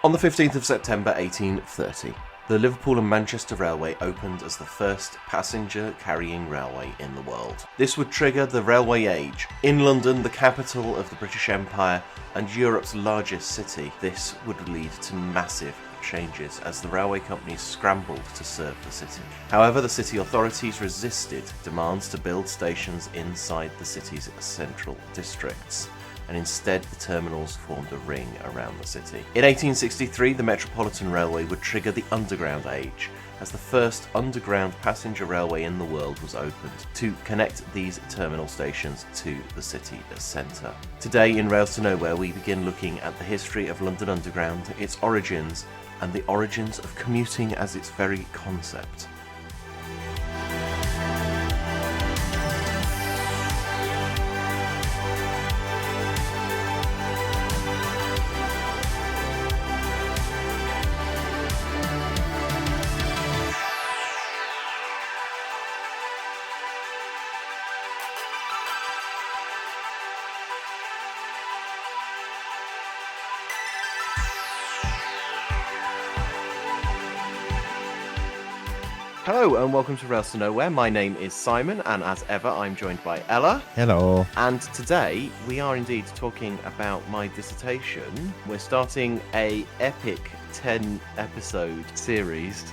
On the 15th of September 1830, the Liverpool and Manchester Railway opened as the first passenger-carrying railway in the world. This would trigger the railway age. In London, the capital of the British Empire and Europe's largest city, this would lead to massive changes as the railway companies scrambled to serve the city. However, the city authorities resisted demands to build stations inside the city's central districts, and instead the terminals formed a ring around the city. In 1863, the Metropolitan Railway would trigger the Underground Age, as the first underground passenger railway in the world was opened to connect these terminal stations to the city centre. Today in Rails to Nowhere, we begin looking at the history of London Underground, its origins, and the origins of commuting as its very concept. Hello and welcome to Rails to Nowhere. My name is Simon, and as ever I'm joined by Ella. Hello. And today we are indeed talking about my dissertation. We're starting a epic 10-episode series.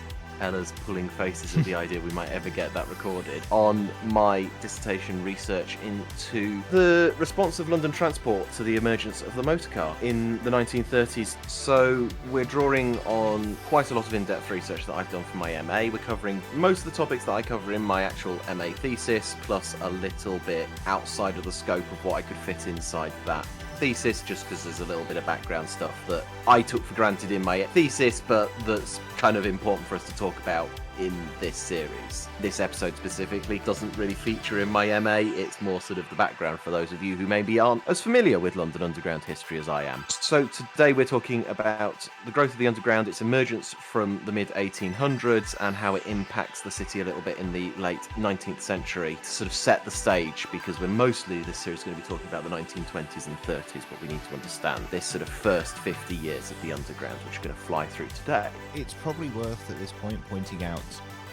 Ella's pulling faces at the idea we might ever get that recorded, on my dissertation research into the response of London transport to the emergence of the motorcar in the 1930s. So we're drawing on quite a lot of in-depth research that I've done for my MA. We're covering most of the topics that I cover in my actual MA thesis, plus a little bit outside of the scope of what I could fit inside that thesis, just because there's a little bit of background stuff that I took for granted in my thesis, but that's kind of important for us to talk about in this series. This episode specifically doesn't really feature in my MA, it's more sort of the background for those of you who maybe aren't as familiar with London Underground history as I am. So today we're talking about the growth of the Underground, its emergence from the mid-1800s, and how it impacts the city a little bit in the late 19th century to sort of set the stage, because we're mostly, this series is going to be talking about the 1920s and 30s, but we need to understand this sort of first 50 years of the Underground, which we're going to fly through today. It's probably worth at this point pointing out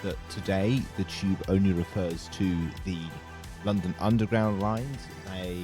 that today the tube only refers to the London Underground lines. They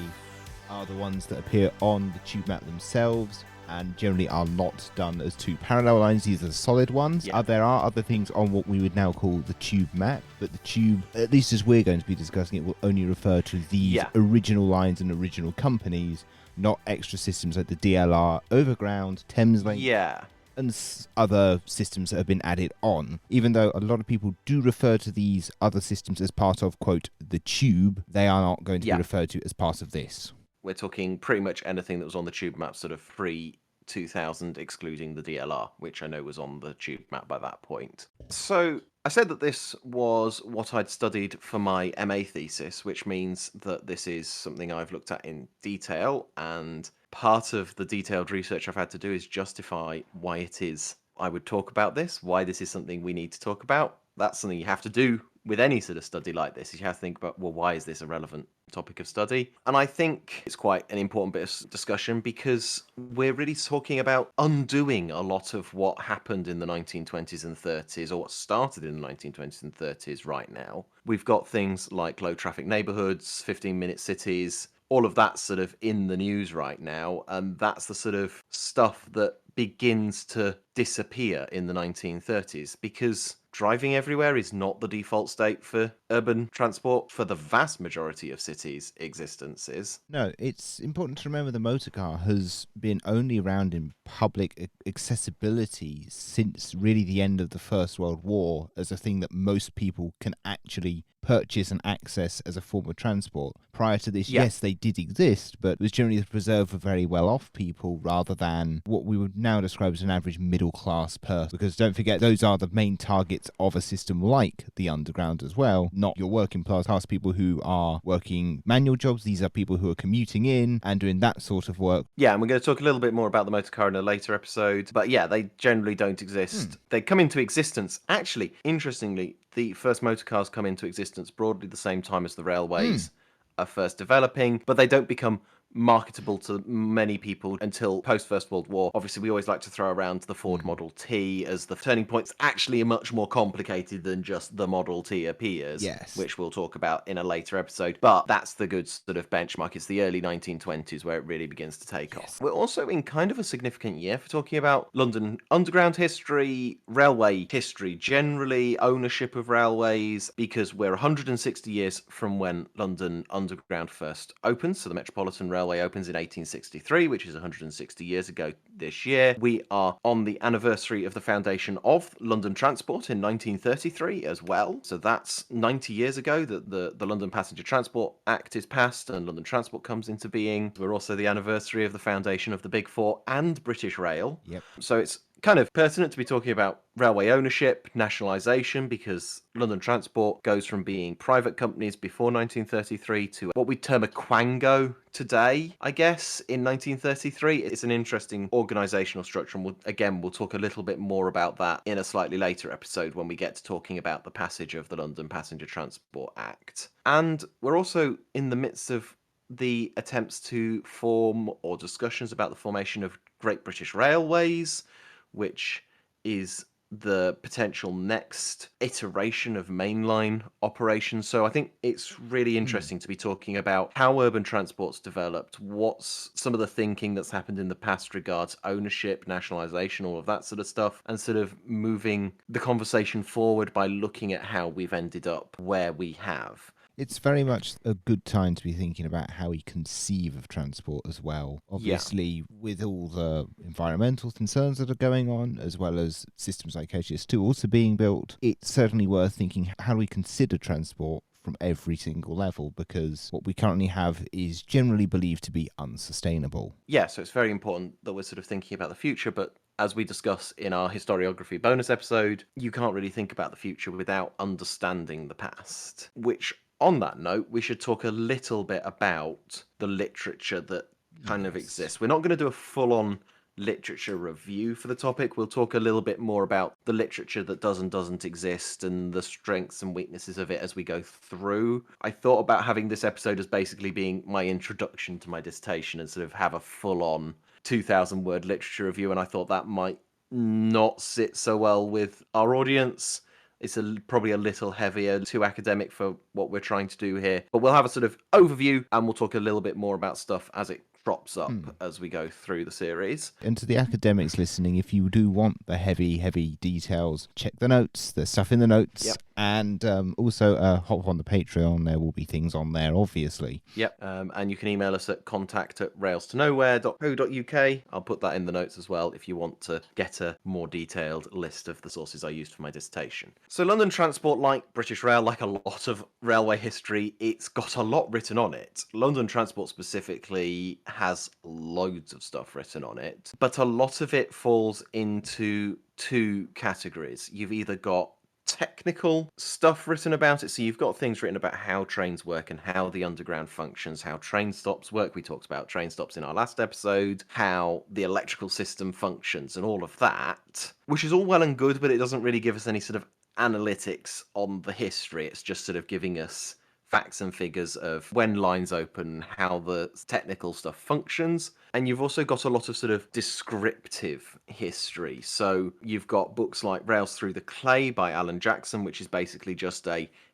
are the ones that appear on the tube map themselves and generally are not done as two parallel lines. These are the solid ones. Yeah. There are other things on what we would now call the tube map, but the tube, at least as we're going to be discussing it, will only refer to these original lines and original companies, not extra systems like the DLR, Overground, Thameslink. Yeah. And other systems that have been added on. Even though a lot of people do refer to these other systems as part of, quote, the tube, they are not going to be referred to as part of this. We're talking pretty much anything that was on the tube map sort of pre-2000, excluding the DLR, which I know was on the tube map by that point. So I said that this was what I'd studied for my MA thesis, which means that this is something I've looked at in detail, and part of the detailed research I've had to do is justify why it is I would talk about this, why this is something we need to talk about. That's something you have to do with any sort of study like this, is you have to think about, well, why is this a relevant topic of study? And I think it's quite an important bit of discussion, because we're really talking about undoing a lot of what happened in the 1920s and 30s, or what started in the 1920s and 30s right now. We've got things like low traffic neighborhoods, 15-minute cities, all of that sort of in the news right now, and that's the sort of stuff that begins to disappear in the 1930s, because driving everywhere is not the default state for urban transport for the vast majority of cities' existences. No, it's important to remember the motor car has been only around in public accessibility since really the end of the First World War, as a thing that most people can actually purchase and access as a form of transport. Prior to this, yes, they did exist, but it was generally reserved for very well-off people rather than what we would now describe as an average middle-class person. Because don't forget, those are the main targets of a system like the Underground as well, not your working class people who are working manual jobs. These are people who are commuting in and doing that sort of work. Yeah, and we're going to talk a little bit more about the motor car in a later episode, but yeah, they generally don't exist. They come into existence, actually, interestingly, the first motor cars come into existence broadly the same time as the railways are first developing, but they don't become marketable to many people until post First World War. Obviously, we always like to throw around the Ford Model T as the turning point. It's actually much more complicated than just the Model T appears, Yes. which we'll talk about in a later episode. But that's the good sort of benchmark. It's the early 1920s where it really begins to take off. We're also in kind of a significant year for talking about London Underground history, railway history generally, ownership of railways, because we're 160 years from when London Underground first opens. So the Metropolitan Railway opens in 1863, which is 160 years ago this year. We are on the anniversary of the foundation of London Transport in 1933 as well. So that's 90 years ago that the London Passenger Transport Act is passed and London Transport comes into being. We're also the anniversary of the foundation of the Big Four and British Rail. Yep. So it's kind of pertinent to be talking about railway ownership, nationalisation, because London Transport goes from being private companies before 1933 to what we term a quango today, I guess, in 1933. It's an interesting organisational structure, and we'll talk a little bit more about that in a slightly later episode when we get to talking about the passage of the London Passenger Transport Act. And we're also in the midst of the attempts to form or discussions about the formation of Great British Railways, which is the potential next iteration of mainline operations. So I think it's really interesting to be talking about how urban transport's developed, what's some of the thinking that's happened in the past regards ownership, nationalisation, all of that sort of stuff, and sort of moving the conversation forward by looking at how we've ended up where we have. It's very much a good time to be thinking about how we conceive of transport as well. Obviously, with all the environmental concerns that are going on, as well as systems like HS2 also being built, it's certainly worth thinking, how do we consider transport from every single level, because what we currently have is generally believed to be unsustainable. Yeah, so it's very important that we're sort of thinking about the future, but as we discuss in our historiography bonus episode, you can't really think about the future without understanding the past. Which, on that note, we should talk a little bit about the literature that kind of exists. We're not going to do a full-on literature review for the topic. We'll talk a little bit more about the literature that does and doesn't exist and the strengths and weaknesses of it as we go through. I thought about having this episode as basically being my introduction to my dissertation and sort of have a full-on 2,000 word literature review, and I thought that might not sit so well with our audience. It's probably a little heavier, too academic for what we're trying to do here. But we'll have a sort of overview and we'll talk a little bit more about stuff as it crops up as we go through the series. And to the academics listening, if you do want the heavy details, check the notes. There's stuff in the notes. Yep. And also hop on the Patreon. There will be things on there, obviously. Yep. And you can email us at contact@railstonowhere.co.uk. I'll put that in the notes as well if you want to get a more detailed list of the sources I used for my dissertation. So London Transport, like British Rail, like a lot of railway history, it's got a lot written on it. London Transport specifically has loads of stuff written on it, but a lot of it falls into two categories. You've either got technical stuff written about it, so you've got things written about how trains work and how the underground functions, how train stops work. We talked about train stops in our last episode, how the electrical system functions and all of that, which is all well and good, but it doesn't really give us any sort of analytics on the history. It's just sort of giving us facts and figures of when lines open, how the technical stuff functions. And you've also got a lot of sort of descriptive history. So you've got books like Rails Through the Clay by Alan Jackson, which is basically just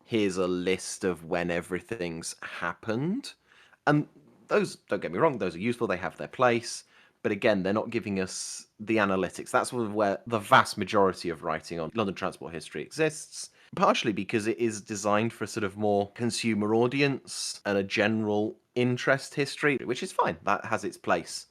here's a list of when everything's happened. And those, don't get me wrong, those are useful, they have their place. But again, they're not giving us the analytics. That's where the vast majority of writing on London transport history exists. Partially because it is designed for a sort of more consumer audience and a general interest history, which is fine. That has its place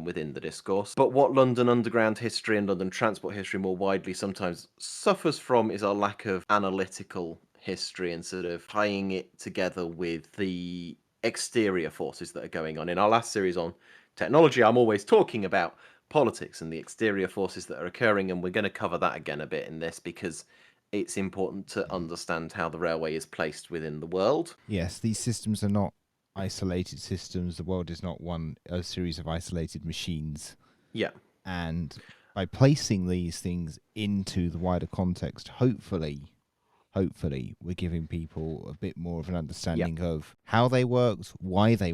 within the discourse. But what London Underground history and London transport history more widely sometimes suffers from is a lack of analytical history and sort of tying it together with the exterior forces that are going on. In our last series on technology, I'm always talking about politics and the exterior forces that are occurring, and we're going to cover that again a bit in this because it's important to understand how the railway is placed within the world. Yes, these systems are not isolated systems. The world is not a series of isolated machines. Yeah. And by placing these things into the wider context, hopefully hopefully we're giving people a bit more of an Yeah. understanding of how they worked, why they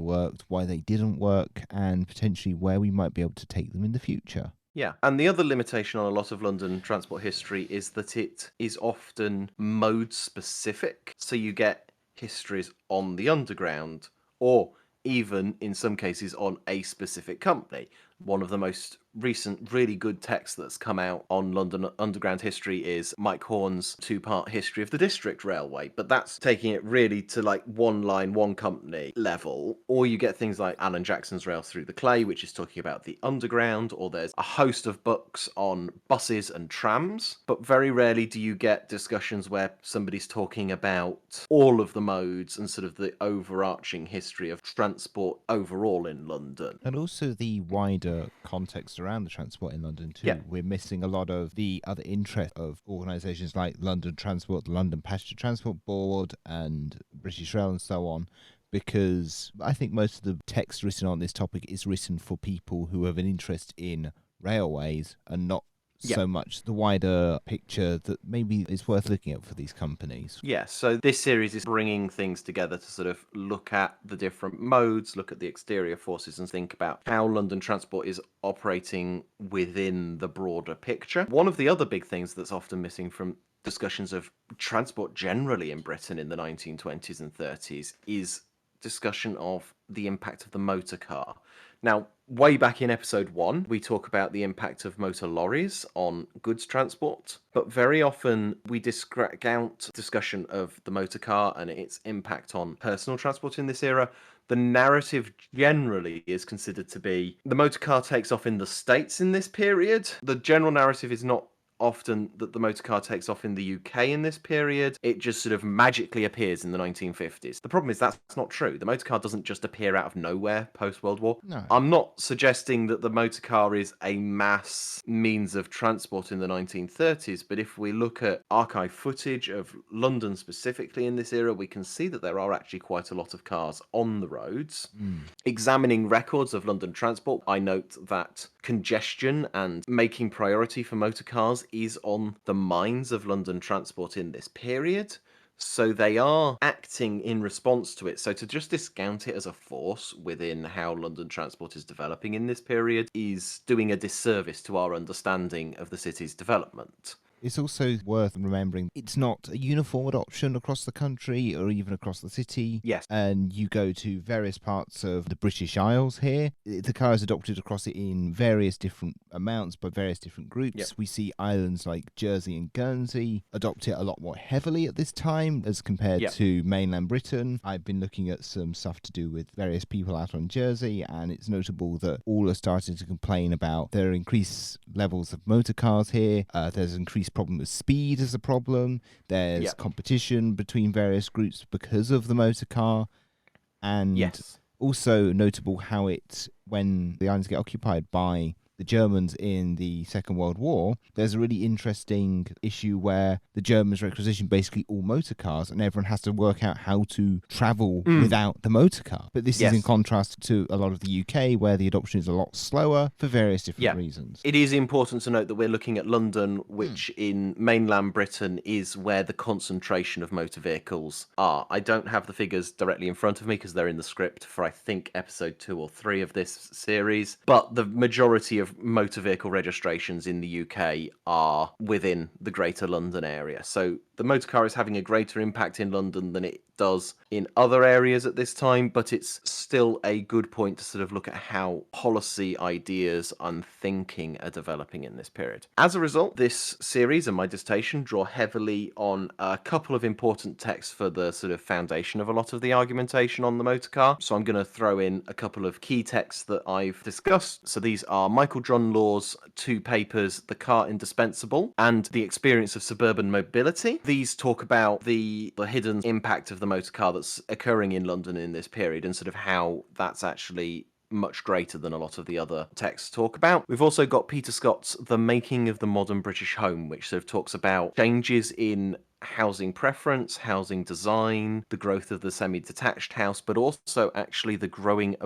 didn't work, and potentially where we might be able to take them in the future. Yeah. And the other limitation on a lot of London transport history is that it is often mode specific. So you get histories on the underground, or even in some cases on a specific company. One of the most recent really good texts that's come out on London Underground history is Mike Horn's two-part history of the District Railway, but that's taking it really to like one line, one company level. Or you get things like Alan Jackson's Rail Through the Clay, which is talking about the underground, or there's a host of books on buses and trams, but very rarely do you get discussions where somebody's talking about all of the modes and sort of the overarching history of transport overall in London. And also the wider context around the transport in London Yeah. too. We're missing a lot of the other interest of organisations like London Transport, the London Passenger Transport Board, and British Rail, and so on, because I think most of the text written on this topic is written for people who have an interest in railways and not Yeah. so much the wider picture that maybe is worth looking at for these companies. Yeah, so this series is bringing things together to sort of look at the different modes, look at the exterior forces, and think about how London Transport is operating within the broader picture. One of the other big things that's often missing from discussions of transport generally in Britain in the 1920s and 30s is discussion of the impact of the motor car. Now, way back in episode 1, we talk about the impact of motor lorries on goods transport, but very often we discount discussion of the motor car and its impact on personal transport in this era. The narrative generally is considered to be the motor car takes off in the States in this period. The general narrative is not often that the motor car takes off in the UK in this period. It just sort of magically appears in the 1950s. The problem is that's not true. The motor car doesn't just appear out of nowhere post World War. No. I'm not suggesting that the motor car is a mass means of transport in the 1930s, but if we look at archive footage of London specifically in this era, we can see that there are actually quite a lot of cars on the roads. Examining records of London transport, I note that congestion and making priority for motor cars is on the minds of London transport in this period. So they are acting in response to it. So to just discount it as a force within how London transport is developing in this period is doing a disservice to our understanding of the city's development. It's also worth remembering it's not a uniform adoption across the country or even across the city. Yes. And you go to various parts of the British Isles here. The car is adopted across it in various different amounts by various different groups. Yep. We see islands like Jersey and Guernsey adopt it a lot more heavily at this time as compared Yep. to mainland Britain. I've been looking at some stuff to do with various people out on Jersey, and it's notable that all are starting to complain about there are increased levels of motor cars here. There's increased problem with speed as a problem. There's Yep. competition between various groups because of the motor car. And Yes. also notable how it, when the islands get occupied by the Germans in the Second World War, there's a really interesting issue where the Germans requisition basically all motor cars and everyone has to work out how to travel without the motor car. But this is in Yes. contrast to a lot of the UK where the adoption is a lot slower for various different reasons. It is important to note that we're looking at London, which in mainland Britain is where the concentration of motor vehicles are. I don't have the figures directly in front of me because they're in the script for, I think, episode 2 or 3 of this series. But the majority of motor vehicle registrations in the UK are within the Greater London area. So the motor car is having a greater impact in London than it does in other areas at this time, but it's still a good point to sort of look at how policy ideas and thinking are developing in this period. As a result, this series and my dissertation draw heavily on a couple of important texts for the sort of foundation of a lot of the argumentation on the motor car. So I'm going to throw in a couple of key texts that I've discussed. So these are Michael John Law's 2 papers, The Car Indispensable and The Experience of Suburban Mobility. These talk about the hidden impact of the motor car that's occurring in London in this period and sort of how that's actually much greater than a lot of the other texts talk about. We've also got Peter Scott's The Making of the Modern British Home, which sort of talks about changes in housing preference, housing design, the growth of the semi-detached house, but also actually the growing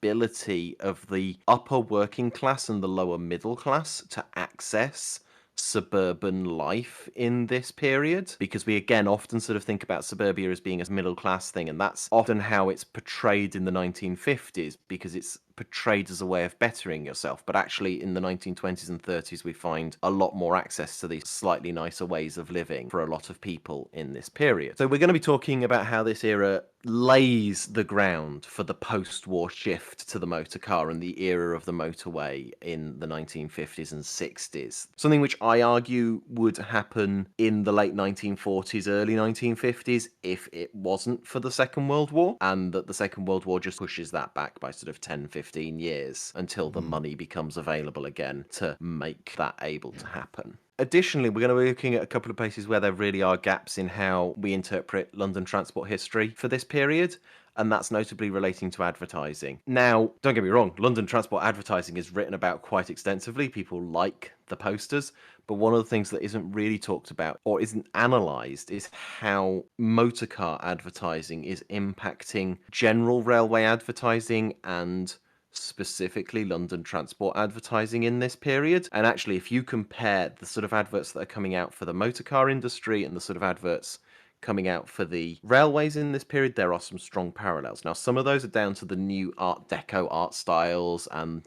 ability of the upper working class and the lower middle class to access suburban life in this period, because we again often sort of think about suburbia as being a middle class thing, and that's often how it's portrayed in the 1950s, because it's portrayed as a way of bettering yourself. But actually in the 1920s and 30s we find a lot more access to these slightly nicer ways of living for a lot of people in this period. So we're going to be talking about how this era lays the ground for the post-war shift to the motor car and the era of the motorway in the 1950s and 60s. Something which I argue would happen in the late 1940s, early 1950s if it wasn't for the Second World War, and that the Second World War just pushes that back by sort of 10, 15 years until the money becomes available again to make that able to happen. Additionally, we're going to be looking at a couple of places where there really are gaps in how we interpret London transport history for this period, and that's notably relating to advertising. Now, don't get me wrong, London transport advertising is written about quite extensively. People like the posters, but one of the things that isn't really talked about or isn't analysed is how motorcar advertising is impacting general railway advertising and specifically London transport advertising in this period. And actually, if you compare the sort of adverts that are coming out for the motor car industry and the sort of adverts coming out for the railways in this period, there are some strong parallels. Now, some of those are down to the new Art Deco art styles and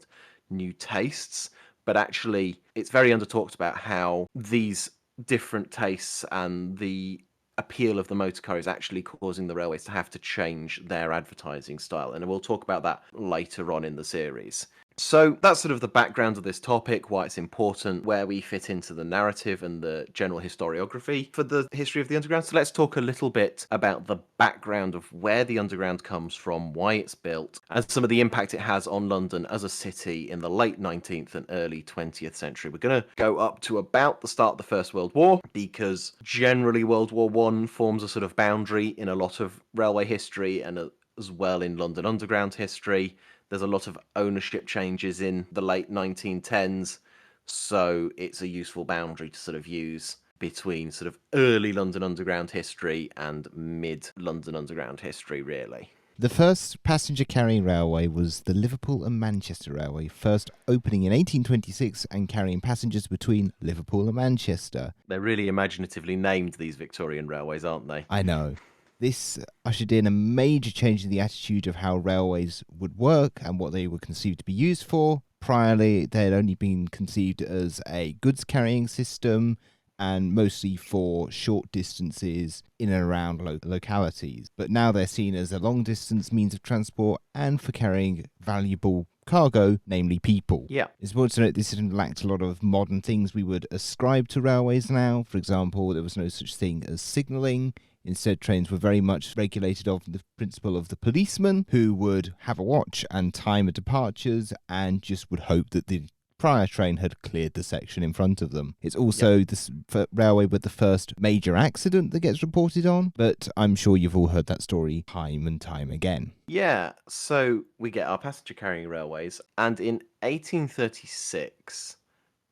new tastes, but actually, it's very under-talked about how these different tastes and the appeal of the motor car is actually causing the railways to have to change their advertising style, and we'll talk about that later on in the series. So that's sort of the background of this topic, why it's important, where we fit into the narrative and the general historiography for the history of the Underground. So let's talk a little bit about the background of where the Underground comes from, why it's built, and some of the impact it has on London as a city in the late 19th and early 20th century. We're going to go up to about the start of the First World War, because generally World War I forms a sort of boundary in a lot of railway history and as well in London Underground history. There's a lot of ownership changes in the late 1910s, so it's a useful boundary to sort of use between sort of early London Underground history and mid-London Underground history, really. The first passenger carrying railway was the Liverpool and Manchester Railway, first opening in 1826 and carrying passengers between Liverpool and Manchester. They're really imaginatively named, these Victorian railways, aren't they? I know. This ushered in a major change in the attitude of how railways would work and what they were conceived to be used for. Priorly, they had only been conceived as a goods carrying system and mostly for short distances in and around localities. But now they're seen as a long distance means of transport and for carrying valuable cargo, namely people. Yeah. It's important to note this lacked a lot of modern things we would ascribe to railways now. For example, there was no such thing as signalling. Instead, trains were very much regulated off the principle of the policeman, who would have a watch and time of departures and just would hope that the prior train had cleared the section in front of them. It's also the railway with the first major accident that gets reported on, but I'm sure you've all heard that story time and time again. Yeah, so we get our passenger carrying railways, and in 1836,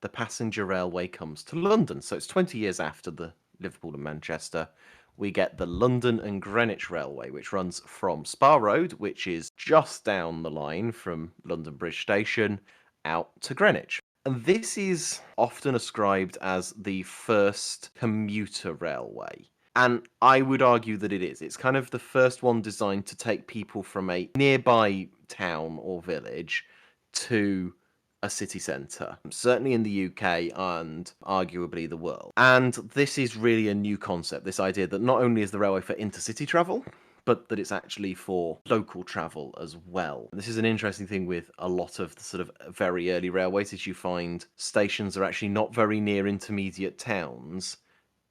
the passenger railway comes to London. So it's 20 years after the Liverpool and Manchester. We get the London and Greenwich Railway, which runs from Spa Road, which is just down the line from London Bridge Station, out to Greenwich. And this is often ascribed as the first commuter railway. And I would argue that it is. It's kind of the first one designed to take people from a nearby town or village to a city centre, certainly in the UK and arguably the world. And this is really a new concept, this idea that not only is the railway for intercity travel, but that it's actually for local travel as well. This is an interesting thing with a lot of the sort of very early railways, is you find stations are actually not very near intermediate towns,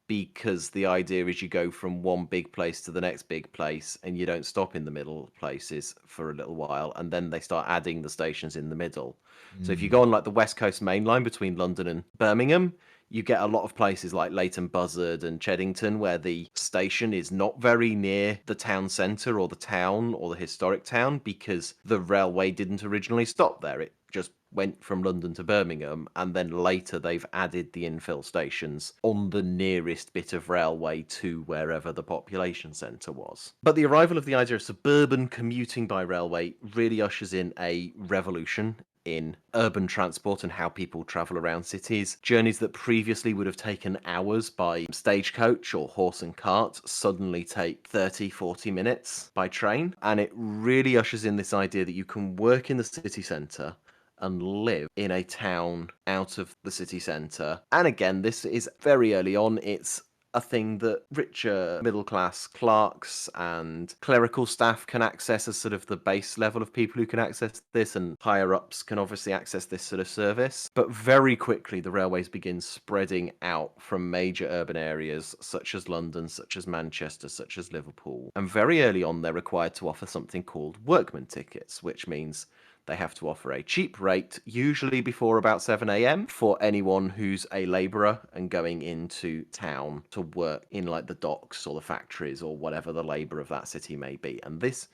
because the idea is you go from one big place to the next big place and you don't stop in the middle places for a little while, and then they start adding the stations in the middle. So if you go on like the West Coast main line between London and Birmingham, you get a lot of places like Leighton Buzzard and Cheddington where the station is not very near the town centre or the town or the historic town, because the railway didn't originally stop there. It just went from London to Birmingham, and then later they've added the infill stations on the nearest bit of railway to wherever the population centre was. But the arrival of the idea of suburban commuting by railway really ushers in a revolution in urban transport and how people travel around cities. Journeys that previously would have taken hours by stagecoach or horse and cart suddenly take 30, 40 minutes by train. And it really ushers in this idea that you can work in the city centre and live in a town out of the city centre. And again, this is very early on. It's a thing that richer middle class clerks and clerical staff can access as sort of the base level of people who can access this, and higher ups can obviously access this sort of service. But very quickly, the railways begin spreading out from major urban areas such as London, such as Manchester, such as Liverpool. And very early on, they're required to offer something called workman tickets, which means they have to offer a cheap rate, usually before about 7 a.m, for anyone who's a labourer and going into town to work in like the docks or the factories or whatever the labour of that city may be. And this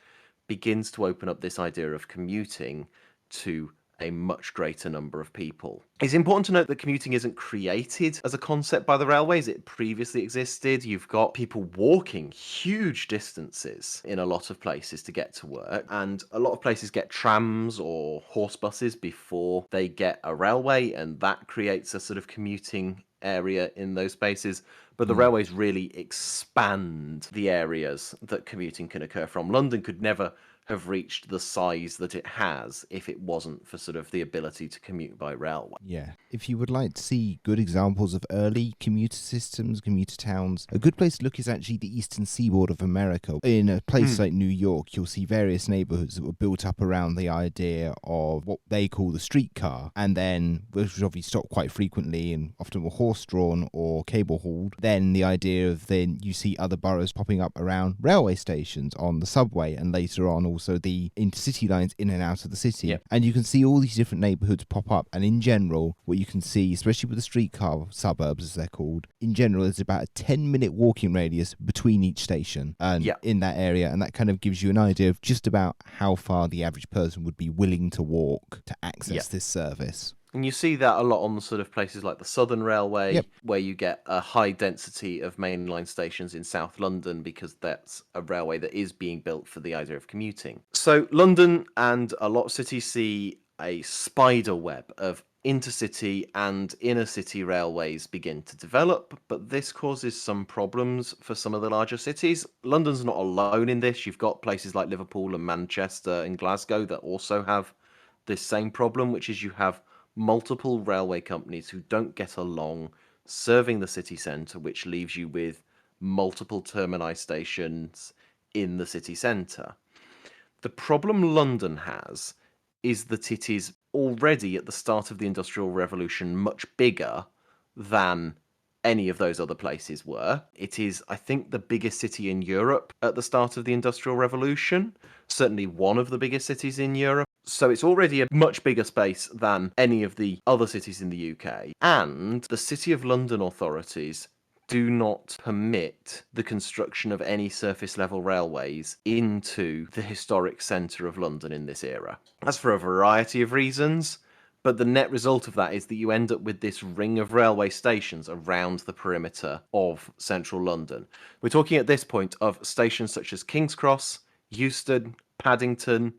begins to open up this idea of commuting to a much greater number of people. It's important to note that commuting isn't created as a concept by the railways. It previously existed. You've got people walking huge distances in a lot of places to get to work, and a lot of places get trams or horse buses before they get a railway, and that creates a sort of commuting area in those spaces. But the railways really expand the areas that commuting can occur from. London could never have reached the size that it has if it wasn't for sort of the ability to commute by railway. Yeah. If you would like to see good examples of early commuter systems, commuter towns, a good place to look is actually the eastern seaboard of America. In a place like New York, you'll see various neighborhoods that were built up around the idea of what they call the streetcar, and then, which was obviously stopped quite frequently and often were horse-drawn or cable-hauled. Then the idea of then you see other boroughs popping up around railway stations on the subway, and later on also the intercity lines in and out of the city. Yep. And you can see all these different neighborhoods pop up, and in general, what you can see, especially with the streetcar suburbs as they're called, in general there's about a 10-minute walking radius between each station and in that area, and that kind of gives you an idea of just about how far the average person would be willing to walk to access this service. And you see that a lot on the sort of places like the Southern Railway, where you get a high density of mainline stations in South London, because that's a railway that is being built for the idea of commuting. So London and a lot of cities see a spider web of intercity and inner city railways begin to develop, but this causes some problems for some of the larger cities. London's not alone in this. You've got places like Liverpool and Manchester and Glasgow that also have this same problem, which is you have multiple railway companies who don't get along serving the city centre, which leaves you with multiple termini stations in the city centre. The problem London has is that it is already at the start of the Industrial Revolution much bigger than any of those other places were. It is, I think, the biggest city in Europe at the start of the Industrial Revolution, certainly one of the biggest cities in Europe. So it's already a much bigger space than any of the other cities in the UK. And the City of London authorities do not permit the construction of any surface level railways into the historic centre of London in this era. That's for a variety of reasons, but the net result of that is that you end up with this ring of railway stations around the perimeter of central London. We're talking at this point of stations such as King's Cross, Euston, Paddington,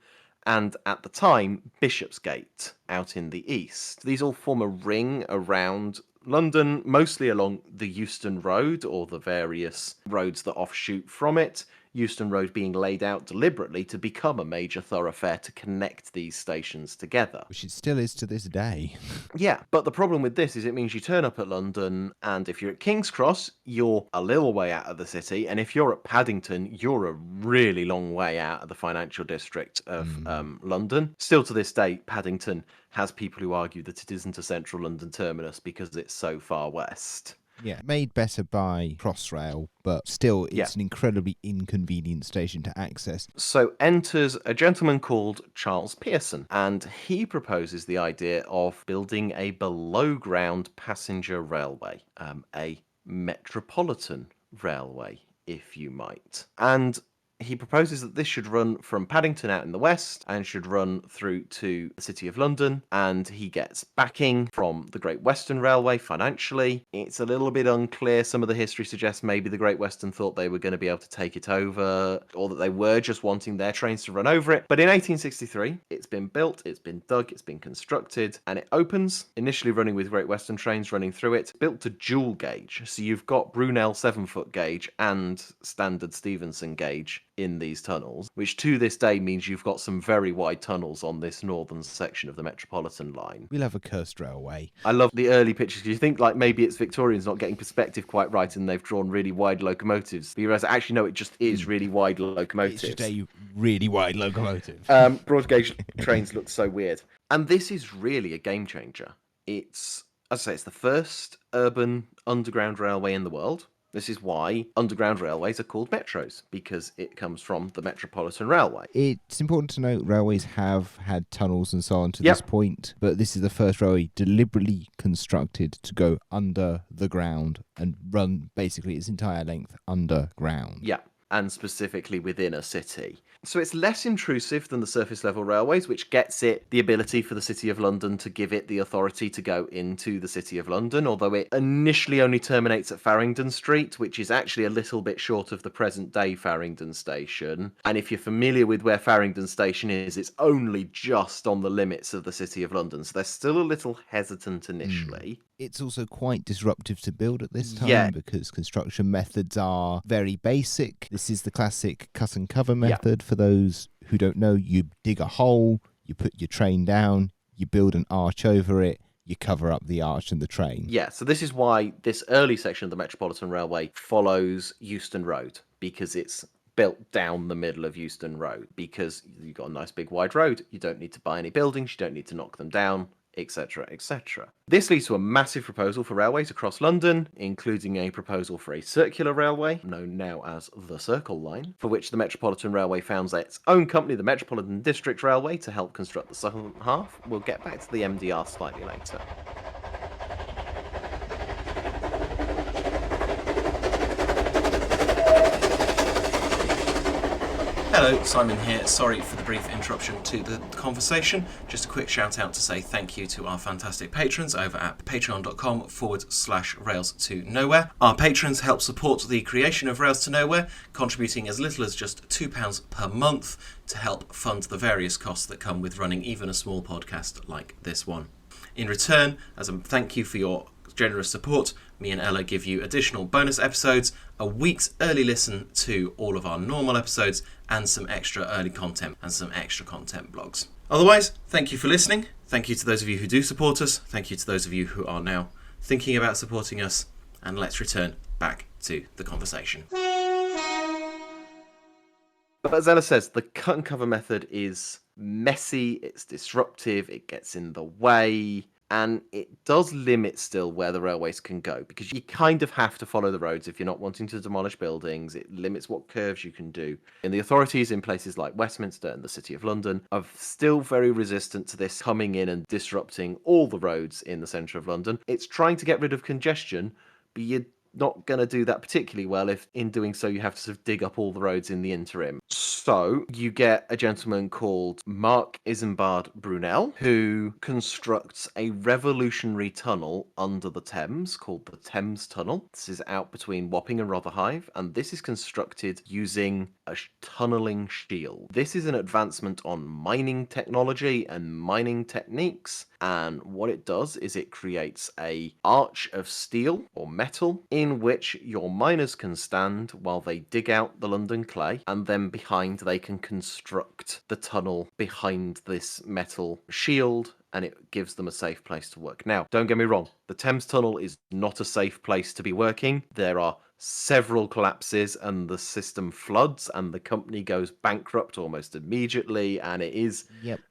and at the time, Bishopsgate out in the east. These all form a ring around London, mostly along the Euston Road or the various roads that offshoot from it. Euston Road being laid out deliberately to become a major thoroughfare to connect these stations together. Which it still is to this day. Yeah, but the problem with this is it means you turn up at London, and if you're at King's Cross, you're a little way out of the city, and if you're at Paddington, you're a really long way out of the financial district of London. Still to this day, Paddington has people who argue that it isn't a central London terminus because it's so far west. Yeah, made better by Crossrail, but still it's an incredibly inconvenient station to access. So enters a gentleman called Charles Pearson, and he proposes the idea of building a below-ground passenger railway, a Metropolitan Railway, if you might. And He proposes that this should run from Paddington out in the west and should run through to the City of London, and he gets backing from the Great Western Railway financially. It's a little bit unclear. Some of the history suggests maybe the Great Western thought they were going to be able to take it over, or that they were just wanting their trains to run over it. But in 1863, it's been built, it's been dug, it's been constructed, and it opens, initially running with Great Western trains running through it, built to dual gauge. So you've got Brunel 7-foot gauge and standard Stephenson gauge in these tunnels, which to this day means you've got some very wide tunnels on this northern section of the Metropolitan line. We'll have a cursed railway. I love the early pictures. You think like maybe it's Victorians not getting perspective quite right and they've drawn really wide locomotives. But you realise actually no, it just is really wide locomotives. It's just a really wide locomotive. Broad gauge trains look so weird. And this is really a game changer. It's, as I say, it's the first urban underground railway in the world. This is why underground railways are called metros, because it comes from the Metropolitan Railway. It's important to note railways have had tunnels and so on to this point, but this is the first railway deliberately constructed to go under the ground and run basically its entire length underground. Yeah, and specifically within a city. So it's less intrusive than the surface level railways, which gets it the ability for the City of London to give it the authority to go into the City of London, although it initially only terminates at Farringdon Street, which is actually a little bit short of the present day Farringdon Station. And if you're familiar with where Farringdon Station is, it's only just on the limits of the City of London, so they're still a little hesitant initially. It's also quite disruptive to build at this time because construction methods are very basic. This is the classic cut and cover method. For those who don't know, you dig a hole, you put your train down, you build an arch over it, you cover up the arch and the train. Yeah, so this is why this early section of the Metropolitan Railway follows Euston Road, because it's built down the middle of Euston Road, because you've got a nice big wide road. You don't need to buy any buildings, you don't need to knock them down, etc., etc. This leads to a massive proposal for railways across London, including a proposal for a circular railway, known now as the Circle Line, for which the Metropolitan Railway founds its own company, the Metropolitan District Railway, to help construct the southern half. We'll get back to the MDR slightly later. Hello, Simon here. Sorry for the brief interruption to the conversation. Just a quick shout out to say thank you to our fantastic patrons over at patreon.com/Rails to Nowhere. Our patrons help support the creation of Rails to Nowhere, contributing as little as just £2 per month to help fund the various costs that come with running even a small podcast like this one. In return, as a thank you for your generous support, me and Ella give you additional bonus episodes, a week's early listen to all of our normal episodes, and some extra early content and some extra content blogs. Otherwise, thank you for listening. Thank you to those of you who do support us. Thank you to those of you who are now thinking about supporting us. And let's return back to the conversation. But as Ella says, the cut and cover method is messy, it's disruptive, it gets in the way, and it does limit still where the railways can go, because you kind of have to follow the roads if you're not wanting to demolish buildings. It limits what curves you can do. And the authorities in places like Westminster and the City of London are still very resistant to this coming in and disrupting all the roads in the centre of London. It's trying to get rid of congestion, but you're not going to do that particularly well if in doing so you have to sort of dig up all the roads in the interim. So you get a gentleman called Mark Isambard Brunel, who constructs a revolutionary tunnel under the Thames called the Thames Tunnel. This is out between Wapping and Rotherhithe, and this is constructed using a tunnelling shield. This is an advancement on mining technology and mining techniques, and what it does is it creates a arch of steel or metal in which your miners can stand while they dig out the London clay, and then behind they can construct the tunnel behind this metal shield, and it gives them a safe place to work. Now, don't get me wrong, the Thames Tunnel is not a safe place to be working. There are several collapses and the system floods and the company goes bankrupt almost immediately, and it is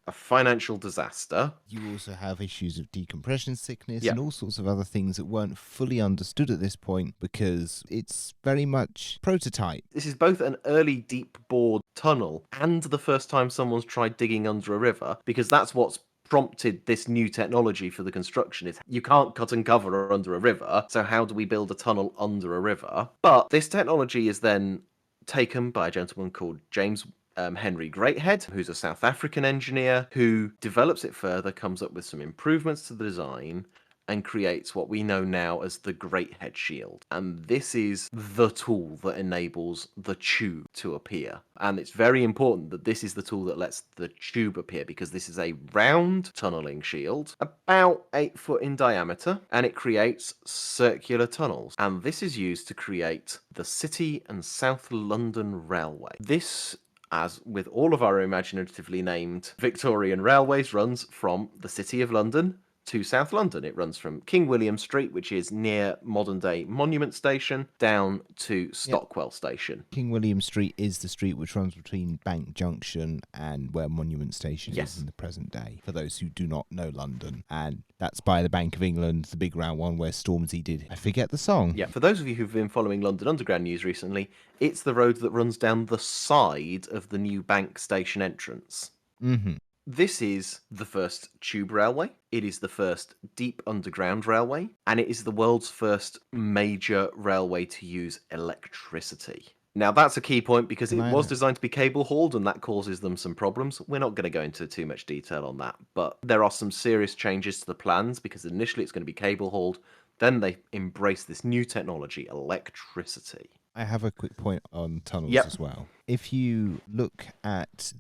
a financial disaster. You also have issues of decompression sickness and all sorts of other things that weren't fully understood at this point because it's very much prototype. This is both an early deep bored tunnel and the first time someone's tried digging under a river, because that's what's prompted this new technology for the construction. Is you can't cut and cover under a river, so how do we build a tunnel under a river? But this technology is then taken by a gentleman called James Henry Greathead, who's a South African engineer who develops it further, comes up with some improvements to the design, and creates what we know now as the Greathead Shield. And this is the tool that enables the tube to appear. And it's very important that this is the tool that lets the tube appear, because this is a round tunnelling shield, about 8 foot in diameter, and it creates circular tunnels. And this is used to create the City and South London Railway. This, as with all of our imaginatively named Victorian railways, runs from the City of London to South London. It runs from King William Street, which is near modern-day Monument Station, down to Stockwell Station. King William Street is the street which runs between Bank Junction and where Monument Station is in the present day, for those who do not know London. And that's by the Bank of England, the big round one where Stormzy did, I forget the song. Yeah, for those of you who've been following London Underground news recently, it's the road that runs down the side of the new Bank Station entrance. Mm-hmm. This is the first tube railway, it is the first deep underground railway, and it is the world's first major railway to use electricity. Now that's a key point, because it was designed to be cable hauled, and that causes them some problems. We're not going to go into too much detail on that, but there are some serious changes to the plans, because initially it's going to be cable hauled, then they embrace this new technology, electricity. I have a quick point on tunnels as well. If you look at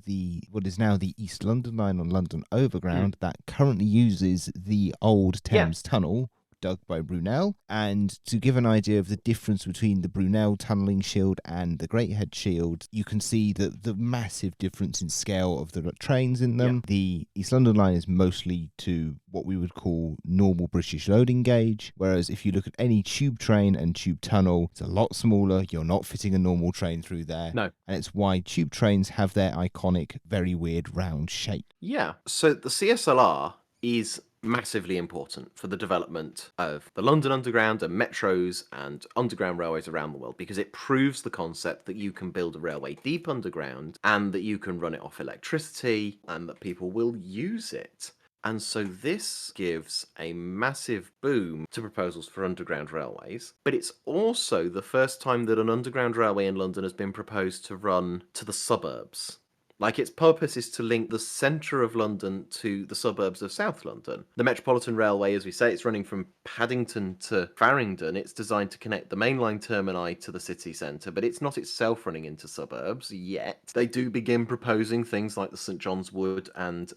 what is now the East London line on London Overground, that currently uses the old Thames Tunnel, dug by Brunel. And to give an idea of the difference between the Brunel tunnelling shield and the Greathead shield, you can see the massive difference in scale of the trains in them. The East London line is mostly to what we would call normal British loading gauge, whereas if you look at any tube train and tube tunnel, it's a lot smaller. You're not fitting a normal train through there. No. And it's why tube trains have their iconic, very weird round shape. Yeah, so the CSLR is massively important for the development of the London Underground and metros and underground railways around the world, because it proves the concept that you can build a railway deep underground and that you can run it off electricity and that people will use it. And so this gives a massive boom to proposals for underground railways, but it's also the first time that an underground railway in London has been proposed to run to the suburbs. Like, its purpose is to link the centre of London to the suburbs of South London. The Metropolitan Railway, as we say, it's running from Paddington to Farringdon. It's designed to connect the mainline termini to the city centre, but it's not itself running into suburbs yet. They do begin proposing things like the St John's Wood and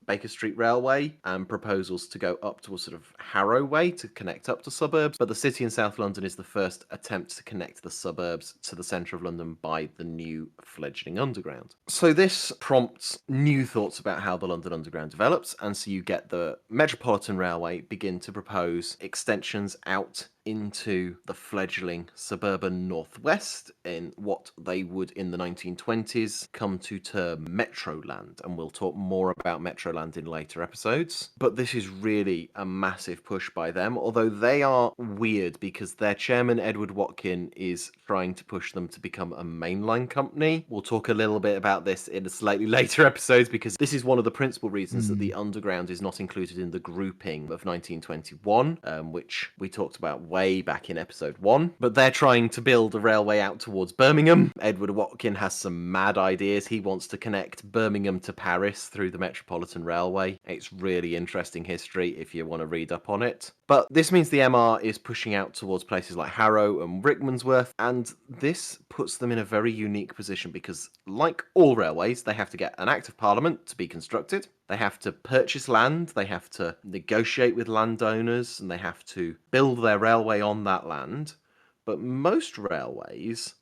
Baker Street Railway, and proposals to go up to a sort of Harrow way to connect up to suburbs, but the City and South London is the first attempt to connect the suburbs to the centre of London by the new fledgling underground. So this prompts new thoughts about how the London Underground develops, and so you get the Metropolitan Railway begin to propose extensions out into the fledgling suburban northwest in what they would in the 1920s come to term Metroland, and we'll talk more about Metroland in later episodes. But this is really a massive push by them, although they are weird because their chairman Edward Watkin is trying to push them to become a mainline company. We'll talk a little bit about this in a slightly later episodes, because this is one of the principal reasons that the Underground is not included in the grouping of 1921, which we talked about way back in episode 1. But they're trying to build a railway out towards Birmingham. Edward Watkin has some mad ideas. He wants to connect Birmingham to Paris through the Metropolitan Railway. It's really interesting history if you want to read up on it. But this means the MR is pushing out towards places like Harrow and Rickmansworth, and this puts them in a very unique position because, like all railways, they have to get an Act of Parliament to be constructed. They have to purchase land, they have to negotiate with landowners, and they have to build their railway on that land. But most railways,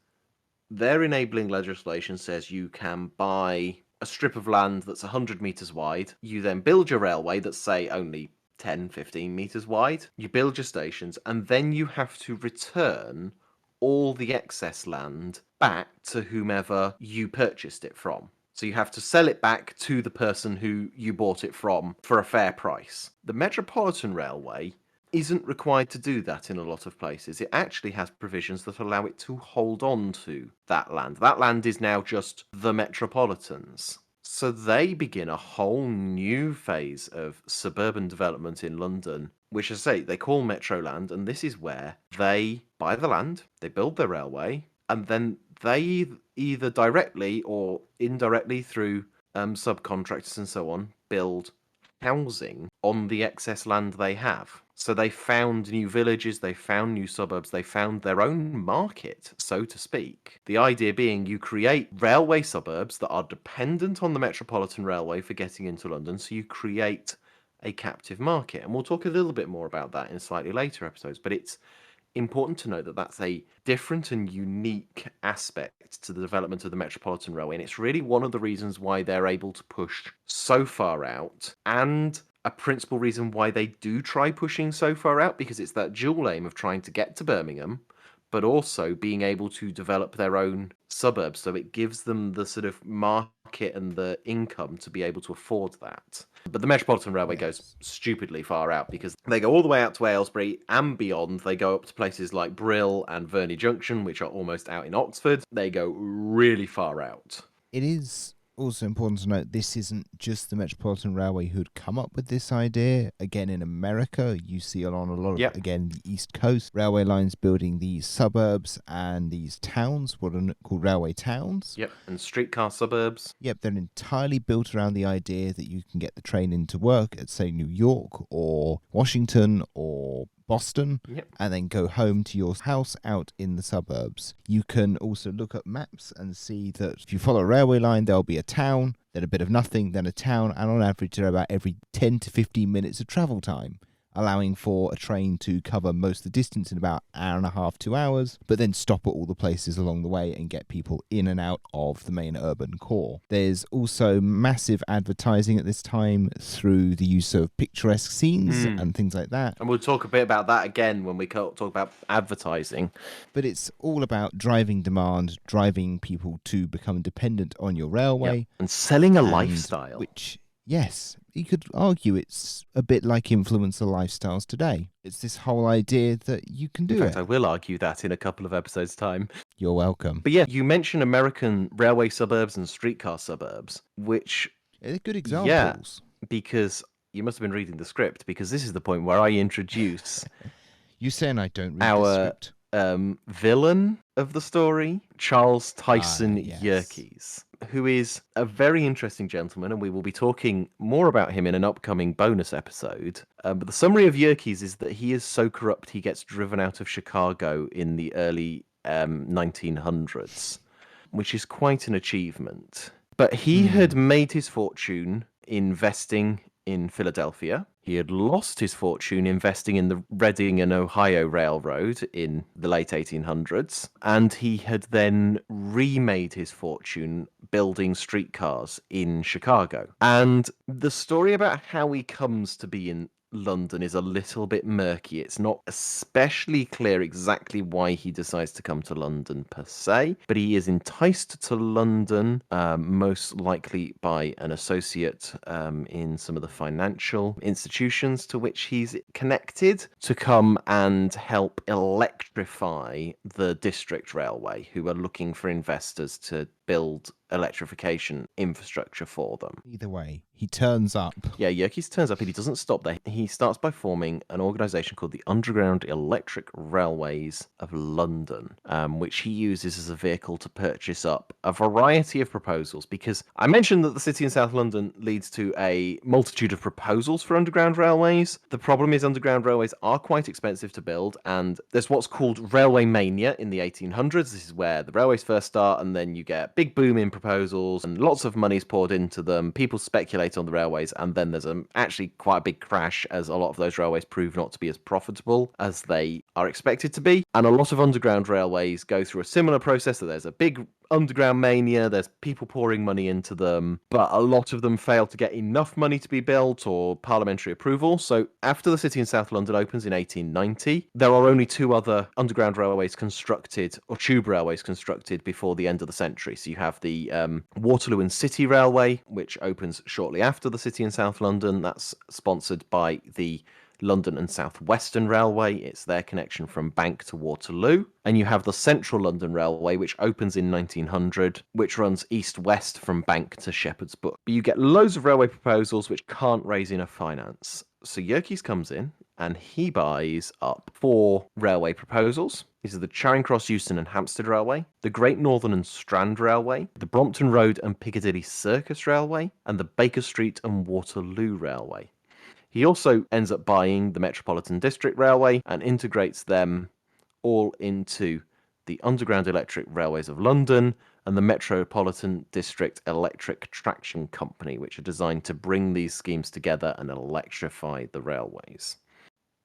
their enabling legislation says you can buy a strip of land that's 100 metres wide. You then build your railway that's, say, only 10, 15 metres wide. You build your stations, and then you have to return all the excess land back to whomever you purchased it from. So you have to sell it back to the person who you bought it from for a fair price. The Metropolitan Railway isn't required to do that in a lot of places. It actually has provisions that allow it to hold on to that land. That land is now just the Metropolitans. So they begin a whole new phase of suburban development in London, which, as I say, they call Metroland, and this is where they buy the land, they build their railway, and then they either directly or indirectly through subcontractors and so on build housing on the excess land they have. So they found new villages, they found new suburbs, they found their own market, so to speak. The idea being you create railway suburbs that are dependent on the Metropolitan Railway for getting into London, so you create a captive market. And we'll talk a little bit more about that in slightly later episodes, but it's important to note that that's a different and unique aspect to the development of the Metropolitan Railway, and it's really one of the reasons why they're able to push so far out, and a principal reason why they do try pushing so far out, because it's that dual aim of trying to get to Birmingham, but also being able to develop their own suburbs, so it gives them the sort of market and the income to be able to afford that. But the Metropolitan Railway goes Yes. stupidly far out because they go all the way out to Aylesbury and beyond. They go up to places like Brill and Verney Junction, which are almost out in Oxford. They go really far out. It is also important to note this isn't just the Metropolitan Railway who'd come up with this idea. Again, in America, you see on a lot of, Yep. again, the East Coast, railway lines building these suburbs and these towns, what are called railway towns. Yep, and streetcar suburbs. Yep, they're entirely built around the idea that you can get the train into work at, say, New York or Washington or Boston, Yep. and then go home to your house out in the suburbs. You can also look at maps and see that if you follow a railway line, there'll be a town, then a bit of nothing, then a town, and on average, they're about every 10 to 15 minutes of travel time, allowing for a train to cover most of the distance in about an hour and a half, 2 hours, but then stop at all the places along the way and get people in and out of the main urban core. There's also massive advertising at this time through the use of picturesque scenes and things like that. And we'll talk a bit about that again when we talk about advertising. But it's all about driving demand, driving people to become dependent on your railway. Yep. And selling a and lifestyle. Which, yes, you could argue it's a bit like influencer lifestyles today. It's this whole idea that you can do In fact, it. I will argue that in a couple of episodes' time. You're welcome. But yeah, you mentioned American railway suburbs and streetcar suburbs, which, They're good examples. because you must have been reading the script, because this is the point where I introduce You saying I don't read the our script? villain of the story, Charles Tyson yes. Yerkes, who is a very interesting gentleman, and we will be talking more about him in an upcoming bonus episode. But the summary of Yerkes is that he is so corrupt he gets driven out of Chicago in the early 1900s, which is quite an achievement. But he had made his fortune investing in Philadelphia. He had lost his fortune investing in the Reading and Ohio Railroad in the late 1800s. And he had then remade his fortune building streetcars in Chicago. And the story about how he comes to be in London is a little bit murky. It's not especially clear exactly why he decides to come to London per se, but he is enticed to London, most likely by an associate in some of the financial institutions to which he's connected, to come and help electrify the district railway, who are looking for investors to build electrification infrastructure for them. Either way, he turns up. Yeah, Yerkes turns up and he doesn't stop there. He starts by forming an organisation called the Underground Electric Railways of London, which he uses as a vehicle to purchase up a variety of proposals. Because I mentioned that the city in South London leads to a multitude of proposals for underground railways. The problem is underground railways are quite expensive to build, and there's what's called railway mania in the 1800s. This is where the railways first start, and then you get big boom in proposals and lots of money's poured into them. People speculate on the railways, and then there's actually quite a big crash as a lot of those railways prove not to be as profitable as they are expected to be. And a lot of underground railways go through a similar process. So there's a big underground mania, there's people pouring money into them, but a lot of them fail to get enough money to be built or parliamentary approval. So after the city in South London opens in 1890, there are only two other underground railways constructed, or tube railways constructed, before the end of the century. So you have the Waterloo and City Railway, which opens shortly after the city in South London. That's sponsored by the London and South Western Railway. It's their connection from Bank to Waterloo. And you have the Central London Railway, which opens in 1900, which runs east-west from Bank to Shepherd's Bush. But you get loads of railway proposals which can't raise enough finance. So Yerkes comes in, and he buys up 4 railway proposals. These are the Charing Cross, Euston and Hampstead Railway, the Great Northern and Strand Railway, the Brompton Road and Piccadilly Circus Railway, and the Baker Street and Waterloo Railway. He also ends up buying the Metropolitan District Railway and integrates them all into the Underground Electric Railways of London and the Metropolitan District Electric Traction Company, which are designed to bring these schemes together and electrify the railways.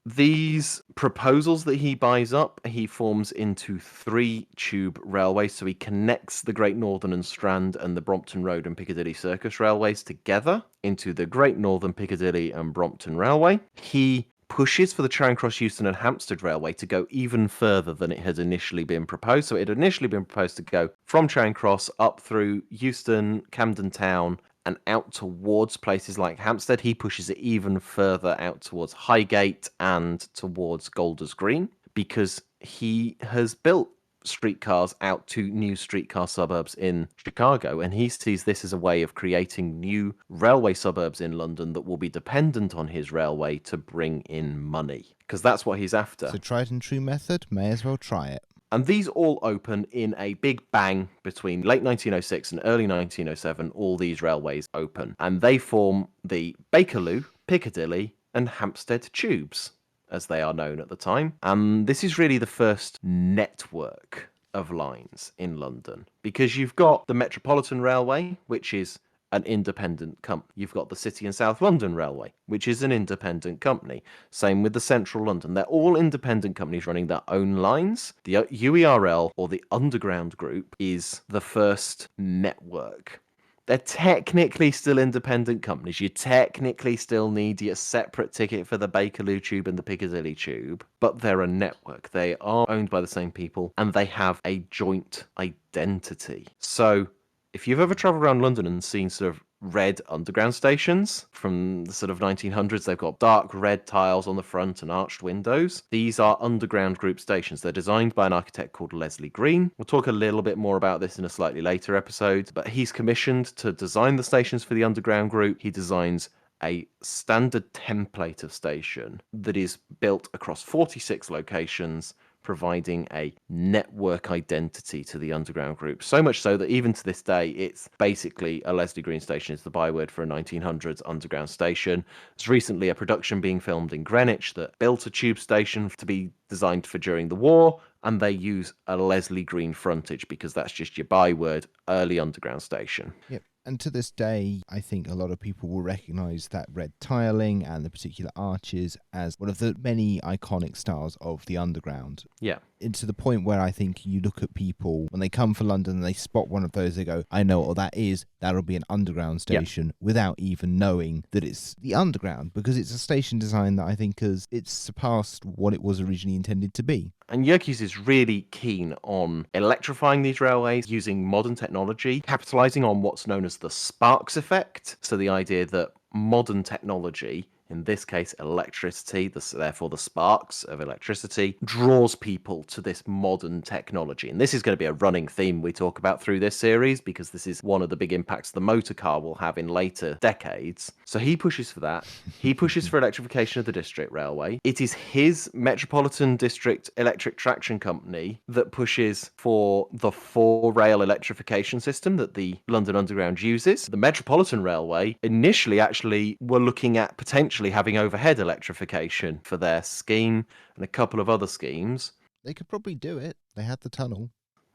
These proposals that he buys up, he forms into 3 tube railways. So he connects the Great Northern and Strand and the Brompton Road and Piccadilly Circus Railways together into the Great Northern, Piccadilly and Brompton Railway. He pushes for the Charing Cross, Euston and Hampstead Railway to go even further than it had initially been proposed. So it had initially been proposed to go from Charing Cross up through Euston, Camden Town, and out towards places like Hampstead. He pushes it even further out towards Highgate and towards Golders Green because he has built streetcars out to new streetcar suburbs in Chicago, and he sees this as a way of creating new railway suburbs in London that will be dependent on his railway to bring in money, because that's what he's after. So tried and true method, may as well try it. And these all open in a big bang between late 1906 and early 1907. All these railways open, and they form the Bakerloo, Piccadilly, and Hampstead tubes, as they are known at the time. And this is really the first network of lines in London, because you've got the Metropolitan Railway, which is an independent company. You've got the City and South London Railway, which is an independent company. Same with the Central London. They're all independent companies running their own lines. The UERL, or the Underground Group, is the first network. They're technically still independent companies. You technically still need your separate ticket for the Bakerloo Tube and the Piccadilly Tube, but they're a network. They are owned by the same people, and they have a joint identity. So if you've ever traveled around London and seen sort of red underground stations from the sort of 1900s, they've got dark red tiles on the front and arched windows. These are Underground Group stations. They're designed by an architect called Leslie Green. We'll talk a little bit more about this in a slightly later episode, but he's commissioned to design the stations for the Underground Group. He designs a standard template of station that is built across 46 locations, providing a network identity to the Underground Group. So much so that even to this day, it's basically a Leslie Green station. It's the byword for a 1900s underground station. There's recently a production being filmed in Greenwich that built a tube station to be designed for during the war, and they use a Leslie Green frontage because that's just your byword, early underground station. Yep. And to this day, I think a lot of people will recognise that red tiling and the particular arches as one of the many iconic styles of the Underground. Yeah. And to the point where I think you look at people, when they come for London and they spot one of those, they go, I know what that is. That'll be an Underground station, without even knowing that it's the Underground, because it's a station design that I think it's surpassed what it was originally intended to be. And Yerkes is really keen on electrifying these railways using modern technology, capitalising on what's known as the sparks effect. So the idea that modern technology, in this case electricity, therefore the sparks of electricity, draws people to this modern technology. And this is going to be a running theme we talk about through this series, because this is one of the big impacts the motor car will have in later decades. So he pushes for that. He pushes for electrification of the District Railway. It is his Metropolitan District Electric Traction Company that pushes for the 4-rail electrification system that the London Underground uses. The Metropolitan Railway initially actually were looking at potentially having overhead electrification for their scheme and a couple of other schemes. They could probably do it. They had the tunnel.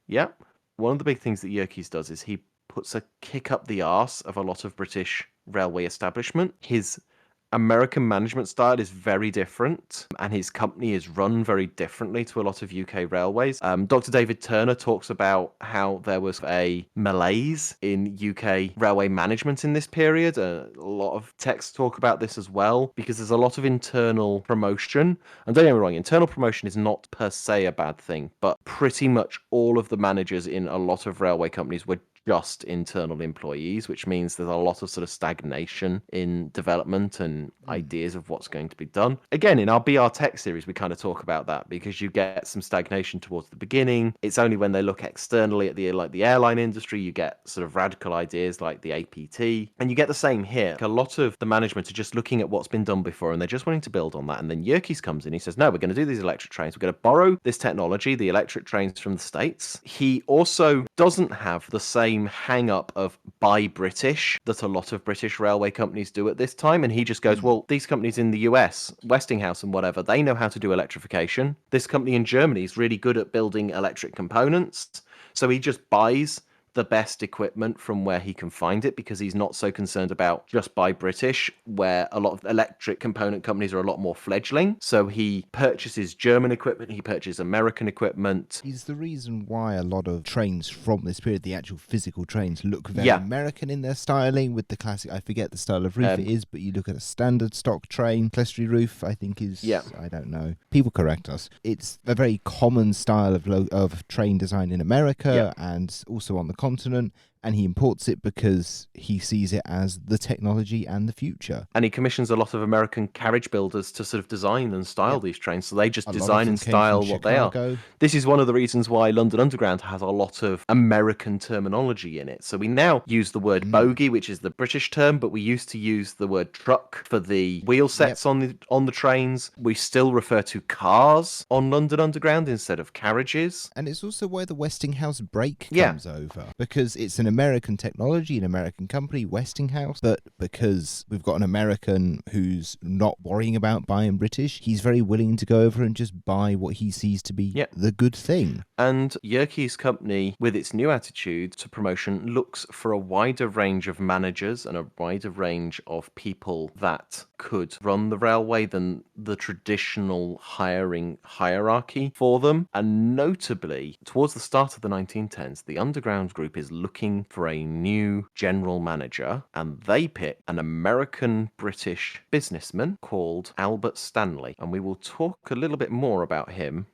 Yeah. One of the big things that Yerkes does is he puts a kick up the arse of a lot of British railway establishment. His American management style is very different, and his company is run very differently to a lot of UK railways. Dr. David Turner talks about how there was a malaise in UK railway management in this period. A lot of texts talk about this as well, because there's a lot of internal promotion. And don't get me wrong, internal promotion is not per se a bad thing, but pretty much all of the managers in a lot of railway companies were just internal employees, which means there's a lot of sort of stagnation in development and ideas of what's going to be done. Again, in our BR Tech series, we kind of talk about that because you get some stagnation towards the beginning. It's only when they look externally at the airline industry, you get sort of radical ideas like the APT. And you get the same here. A lot of the management are just looking at what's been done before and they're just wanting to build on that. And then Yerkes comes in, he says, no, we're going to do these electric trains. We're going to borrow this technology, the electric trains from the States. He also doesn't have the same hang up of buy British that a lot of British railway companies do at this time. And he just goes, well, these companies in the US, Westinghouse and whatever, they know how to do electrification. This company in Germany is really good at building electric components. So he just buys the best equipment from where he can find it because he's not so concerned about just buy British, where a lot of electric component companies are a lot more fledgling. So he purchases German equipment, he purchases American equipment. Is the reason why a lot of trains from this period, the actual physical trains, look very American in their styling with the classic, I forget the style of roof it is, but you look at a standard stock train, Clestrey roof, I think is, I don't know. People correct us. It's a very common style of train design in America and also on the continent, and he imports it because he sees it as the technology and the future. And he commissions a lot of American carriage builders to sort of design and style these trains, so they just design and style what they are. This is one of the reasons why London Underground has a lot of American terminology in it. So we now use the word bogie, which is the British term, but we used to use the word truck for the wheel sets on the trains. We still refer to cars on London Underground instead of carriages. And it's also where the Westinghouse brake comes over, because it's an American technology, an American company, Westinghouse, but because we've got an American who's not worrying about buying British, he's very willing to go over and just buy what he sees to be the good thing. And Yerkes' company, with its new attitude to promotion, looks for a wider range of managers and a wider range of people that could run the railway than the traditional hiring hierarchy for them. And notably, towards the start of the 1910s, the Underground Group is looking for a new general manager, and they pick an American-British businessman called Albert Stanley. And we will talk a little bit more about him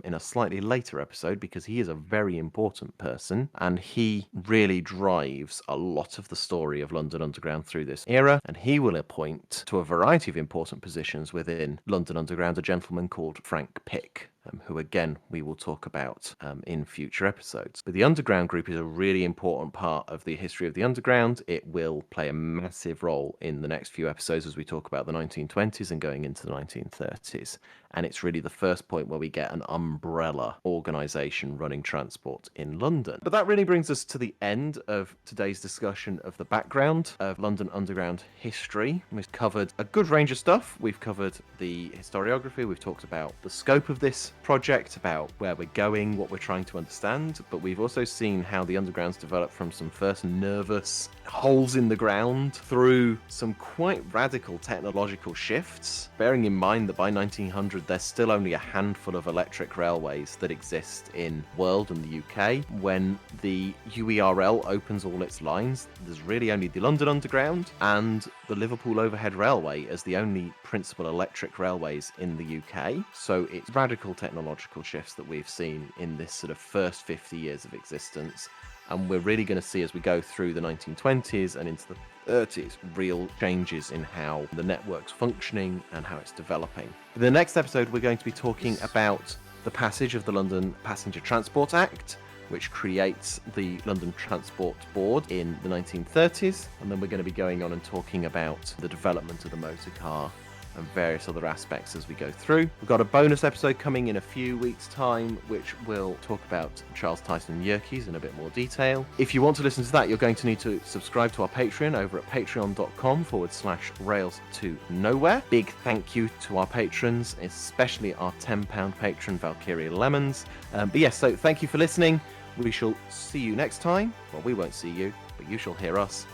in a slightly later episode because he is a very important person and he really drives a lot of the story of London Underground through this era, and he will appoint to a variety of important positions within London Underground a gentleman called Frank Pick, who again we will talk about in future episodes. But the Underground Group is a really important part of the history of the Underground. It will play a massive role in the next few episodes as we talk about the 1920s and going into the 1930s. And it's really the first point where we get an umbrella organisation running transport in London. But that really brings us to the end of today's discussion of the background of London Underground history. We've covered a good range of stuff. We've covered the historiography. We've talked about the scope of this project, about where we're going, what we're trying to understand. But we've also seen how the Underground's developed from some first nervous holes in the ground through some quite radical technological shifts, bearing in mind that by 1900 there's still only a handful of electric railways that exist in world and the UK. When the UERL opens all its lines, there's really only the London Underground and the Liverpool Overhead Railway as the only principal electric railways in the UK. So it's radical technological shifts that we've seen in this sort of first 50 years of existence. And we're really going to see as we go through the 1920s and into the 30s real changes in how the network's functioning and how it's developing. In the next episode, we're going to be talking about the passage of the London Passenger Transport Act, which creates the London Transport Board in the 1930s. And then we're going to be going on and talking about the development of the motor car and various other aspects as we go through. We've got a bonus episode coming in a few weeks' time, which will talk about Charles Tyson and Yerkes in a bit more detail. If you want to listen to that, you're going to need to subscribe to our Patreon over at patreon.com/rails to nowhere. Big thank you to our patrons, especially our £10 patron, Valkyria Lemons. But yes, so thank you for listening. We shall see you next time. Well, we won't see you, but you shall hear us.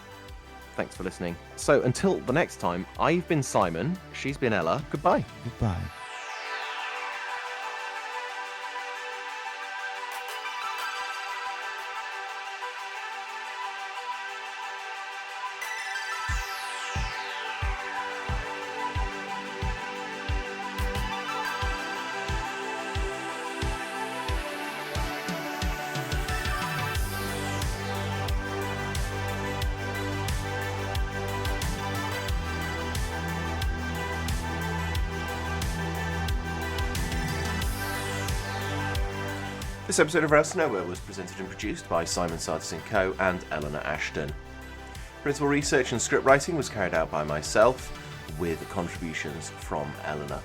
Thanks for listening. So until the next time, I've been Simon, she's been Ella. Goodbye. Goodbye. This episode of Rails to Nowhere was presented and produced by Simon Sardis & Co. and Eleanor Ashton. Principal research and script writing was carried out by myself, with contributions from Eleanor.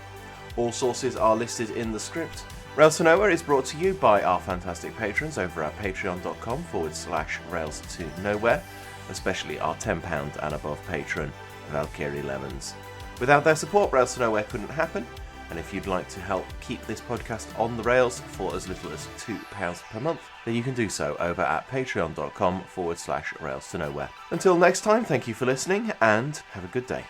All sources are listed in the script. Rails to Nowhere is brought to you by our fantastic patrons over at patreon.com/Rails to Nowhere, especially our £10 and above patron, Valkyrie Levens. Without their support, Rails to Nowhere couldn't happen. And if you'd like to help keep this podcast on the rails for as little as £2 per month, then you can do so over at patreon.com/Rails to Nowhere. Until next time, thank you for listening and have a good day.